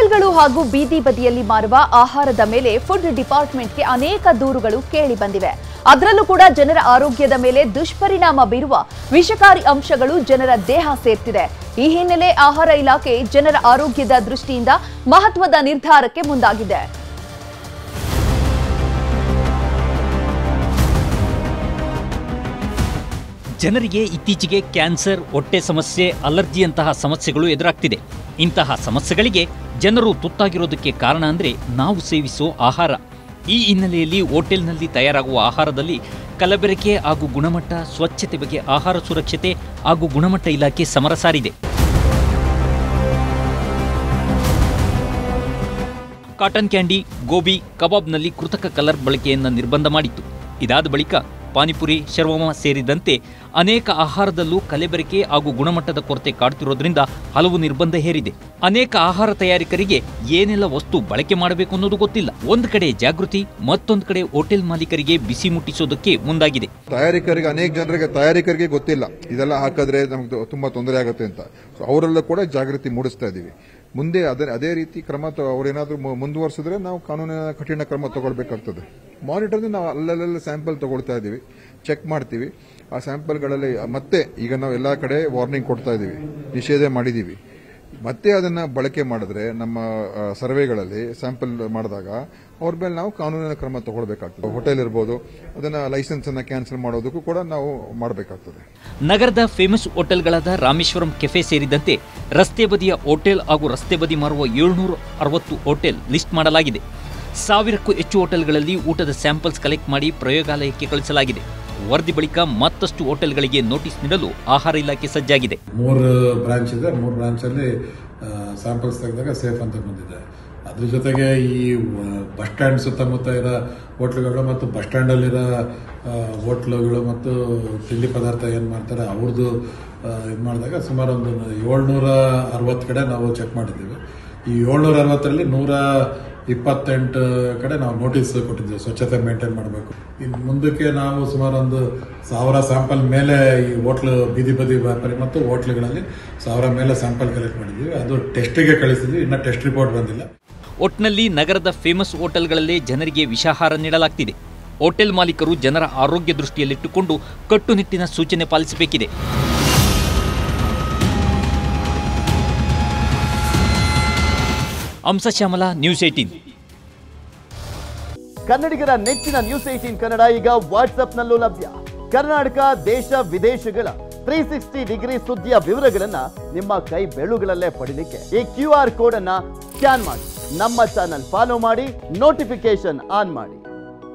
ಹೋಟೆಲ್ಗಳು ಹಾಗೂ ಬೀದಿ ಬದಿಯಲ್ಲಿ ಮಾರುವ ಆಹಾರದ ಮೇಲೆ ಫುಡ್ ಡಿಪಾರ್ಟ್ಮೆಂಟ್ಗೆ ಅನೇಕ ದೂರುಗಳು ಕೇಳಿ ಬಂದಿವೆ. ಅದರಲ್ಲೂ ಕೂಡ ಜನರ ಆರೋಗ್ಯದ ಮೇಲೆ ದುಷ್ಪರಿಣಾಮ ಬೀರುವ ವಿಷಕಾರಿ ಅಂಶಗಳು ಜನರ ದೇಹ ಸೇರ್ತಿದೆ. ಈ ಹಿನ್ನೆಲೆ ಆಹಾರ ಇಲಾಖೆ ಜನರ ಆರೋಗ್ಯದ ದೃಷ್ಟಿಯಿಂದ ಮಹತ್ವದ ನಿರ್ಧಾರಕ್ಕೆ ಮುಂದಾಗಿದೆ. ಜನರಿಗೆ ಇತ್ತೀಚೆಗೆ ಕ್ಯಾನ್ಸರ್, ಹೊಟ್ಟೆ ಸಮಸ್ಯೆ, ಅಲರ್ಜಿಯಂತಹ ಸಮಸ್ಯೆಗಳು ಎದುರಾಗ್ತಿದೆ. ಇಂತಹ ಸಮಸ್ಯೆಗಳಿಗೆ ಜನರು ತುತ್ತಾಗಿರೋದಕ್ಕೆ ಕಾರಣ ಅಂದರೆ ನಾವು ಸೇವಿಸೋ ಆಹಾರ. ಈ ಹಿನ್ನೆಲೆಯಲ್ಲಿ ಹೋಟೆಲ್ನಲ್ಲಿ ತಯಾರಾಗುವ ಆಹಾರದಲ್ಲಿ ಕಲಬೆರಕೆ ಹಾಗೂ ಗುಣಮಟ್ಟ, ಸ್ವಚ್ಛತೆ ಬಗ್ಗೆ ಆಹಾರ ಸುರಕ್ಷತೆ ಹಾಗೂ ಗುಣಮಟ್ಟ ಇಲಾಖೆ ಸಮರ ಸಾರಿದೆ. ಕಾಟನ್ ಕ್ಯಾಂಡಿ, ಗೋಬಿ, ಕಬಾಬ್ನಲ್ಲಿ ಕೃತಕ ಕಲರ್ ಬಳಕೆಯನ್ನು ನಿರ್ಬಂಧ ಮಾಡಿತ್ತು. ಇದಾದ ಬಳಿಕ ಪಾನಿಪುರಿ, ಶರ್ವಮ ಸೇರಿದಂತೆ ಅನೇಕ ಆಹಾರದಲ್ಲೂ ಕಲಬೆರಕೆ ಹಾಗೂ ಗುಣಮಟ್ಟದ ಕೊರತೆ ಕಾಡುತ್ತಿರೋದ್ರಿಂದ ಹಲವು ನಿರ್ಬಂಧ ಹೇರಿದೆ. ಅನೇಕ ಆಹಾರ ತಯಾರಕರಿಗೆ ಏನೆಲ್ಲ ವಸ್ತು ಬಳಕೆ ಮಾಡಬೇಕು ಅನ್ನೋದು ಗೊತ್ತಿಲ್ಲ. ಒಂದು ಕಡೆ ಜಾಗೃತಿ, ಮತ್ತೊಂದು ಕಡೆ ಹೋಟೆಲ್ ಮಾಲೀಕರಿಗೆ ಬಿಸಿ ಮುಟ್ಟಿಸೋದಕ್ಕೆ ಮುಂದಾಗಿದೆ. ಅನೇಕ ಜನರಿಗೆ ತಯಾರಿಕರಿಗೆ ಗೊತ್ತಿಲ್ಲ ಇದೆಲ್ಲ ಹಾಕಿದ್ರೆ ನಮ್ಗೆ ತುಂಬಾ ತೊಂದರೆ ಆಗುತ್ತೆ ಅಂತ. ಅವರೆಲ್ಲ ಕೂಡ ಜಾಗೃತಿ ಮೂಡಿಸ್ತಾ ಇದೀವಿ. ಮುಂದೆ ಅದೇ ರೀತಿ ಕ್ರಮ ಅವರೇನಾದ್ರೂ ಮುಂದುವರಿಸಿದ್ರೆ ನಾವು ಕಾನೂನಿನ ಕಠಿಣ ಕ್ರಮ ತಗೊಳ್ಬೇಕಾಗ್ತದೆ. ಮಾನಿಟರ್ ನಾವು ಅಲ್ಲೆಲ್ಲ ಸ್ಯಾಂಪಲ್ ತಗೊಳ್ತಾ ಇದೀವಿ, ಚೆಕ್ ಮಾಡ್ತೀವಿ. ಆ ಸ್ಯಾಂಪಲ್ಗಳಲ್ಲಿ ಮತ್ತೆ ಈಗ ನಾವು ಎಲ್ಲಾ ಕಡೆ ವಾರ್ನಿಂಗ್ ಕೊಡ್ತಾ ಇದೀವಿ, ನಿಷೇಧ ಮಾಡಿದೀವಿ. ಮತ್ತೆ ಅದನ್ನ ಬಳಕೆ ಮಾಡಿದ್ರೆ ನಮ್ಮ ಸರ್ವೆಗಳಲ್ಲಿ ಸ್ಯಾಂಪಲ್ ಮಾಡಿದಾಗ ಅವ್ರ ಮೇಲೆ ನಾವು ಕಾನೂನಿನ ಕ್ರಮ ತಗೊಳ್ಬೇಕಾಗ್ತದೆ. ಹೋಟೆಲ್ ಇರ್ಬೋದು, ಅದನ್ನ ಲೈಸೆನ್ಸ್ ಅನ್ನ ಕ್ಯಾನ್ಸಲ್ ಮಾಡೋದಕ್ಕೂ ಕೂಡ ನಾವು ಮಾಡಬೇಕಾಗ್ತದೆ. ನಗರದ ಫೇಮಸ್ ಹೋಟೆಲ್ಗಳಾದ ರಾಮೇಶ್ವರಂ ಕೆಫೆ ಸೇರಿದಂತೆ ರಸ್ತೆ ಬದಿಯ ಹೋಟೆಲ್ ಹಾಗೂ ರಸ್ತೆ ಬದಿ ಮಾರುವ 760 ಹೋಟೆಲ್ ಲಿಸ್ಟ್ ಮಾಡಲಾಗಿದೆ. 1000ಕ್ಕೂ ಹೆಚ್ಚು ಹೋಟೆಲ್ಗಳಲ್ಲಿ ಊಟದ ಸ್ಯಾಂಪಲ್ಸ್ ಕಲೆಕ್ಟ್ ಮಾಡಿ ಪ್ರಯೋಗಾಲಯಕ್ಕೆ ಕಳಿಸಲಾಗಿದೆ. ವರದಿ ಬಳಿಕ ಮತ್ತಷ್ಟು ಹೋಟೆಲ್ಗಳಿಗೆ ನೋಟಿಸ್ ನೀಡಲು ಆಹಾರ ಇಲಾಖೆ ಸಜ್ಜಾಗಿದೆ. 3 ಬ್ರಾಂಚ್ ಇದೆ. 3 ಬ್ರಾಂಚ್ ಅಲ್ಲಿ ಸ್ಯಾಂಪಲ್ಸ್ ತೆಗೆದಾಗ ಸೇಫ್ ಅಂತ ಬಂದಿದೆ. ಅದ್ರ ಜೊತೆಗೆ ಈ ಬಸ್ ಸ್ಟ್ಯಾಂಡ್ ಸುತ್ತಮುತ್ತ ಇರೋ ಹೋಟ್ಲುಗಳು ಮತ್ತು ಬಸ್ ಸ್ಟ್ಯಾಂಡ್ ಅಲ್ಲಿರೋ ಹೋಟ್ಲುಗಳು ಮತ್ತು ತಿಂಡಿ ಪದಾರ್ಥ ಏನ್ ಮಾಡ್ತಾರೆ ಅವ್ರದ್ದು ಇದು ಮಾಡಿದಾಗ ಸುಮಾರು ಒಂದು 760 ಕಡೆ ನಾವು ಚೆಕ್ ಮಾಡಿದ್ದೀವಿ. ಈ 760ರಲ್ಲಿ 128 ಕಡೆ ನಾವು ನೋಟಿಸ್ ಕೊಟ್ಟಿದ್ದೇವೆ, ಸ್ವಚ್ಛತೆ ಮೇಂಟೈನ್ ಮಾಡಬೇಕು. ಇನ್ನು ಮುಂದಕ್ಕೆ ನಾವು ಸುಮಾರು ಒಂದು 1000 ಸ್ಯಾಂಪಲ್ ಮೇಲೆ ಈ ಹೋಟ್ಲು, ಬೀದಿ ಬದಿ ವ್ಯಾಪಾರಿ ಮತ್ತು ಹೋಟ್ಲುಗಳಲ್ಲಿ 1000 ಮೇಲೆ ಸ್ಯಾಂಪಲ್ ಕಲೆಕ್ಟ್ ಮಾಡಿದ್ದೀವಿ. ಅದು ಟೆಸ್ಟಿಗೆ ಕಳಿಸಿದ್ವಿ, ಇನ್ನು ಟೆಸ್ಟ್ ರಿಪೋರ್ಟ್ ಬಂದಿಲ್ಲ. ಒಟ್ನಲ್ಲಿ ನಗರದ ಫೇಮಸ್ ಹೋಟೆಲ್ಗಳಲ್ಲೇ ಜನರಿಗೆ ವಿಷಾಹಾರ ನೀಡಲಾಗ್ತಿದೆ. ಹೋಟೆಲ್ ಮಾಲೀಕರು ಜನರ ಆರೋಗ್ಯ ದೃಷ್ಟಿಯಲ್ಲಿಟ್ಟುಕೊಂಡು ಕಟ್ಟುನಿಟ್ಟಿನ ಸೂಚನೆ ಪಾಲಿಸಬೇಕಿದೆ. ಅಂಶಶ್ಯಾಮಲ, ನ್ಯೂಸ್ 18. ಕನ್ನಡಿಗರ ನೆಚ್ಚಿನ ನ್ಯೂಸ್ 18 ಕನ್ನಡ ಈಗ ವಾಟ್ಸ್ಆಪ್ನಲ್ಲೂ ಲಭ್ಯ. ಕರ್ನಾಟಕ, ದೇಶ ವಿದೇಶಗಳ 360 ಡಿಗ್ರಿ ಸುದ್ದಿಯ ವಿವರಗಳನ್ನ ನಿಮ್ಮ ಕೈ ಬೆರಳುಗಳಲ್ಲೇ ಪಡಿಲಿಕ್ಕೆ ಈ QR ಕೋಡ್ ಅನ್ನ ಸ್ಕ್ಯಾನ್ ಮಾಡಿ, ನಮ್ಮ ಚಾನಲ್ ಫಾಲೋ ಮಾಡಿ, ನೋಟಿಫಿಕೇಶನ್ ಆನ್ ಮಾಡಿ.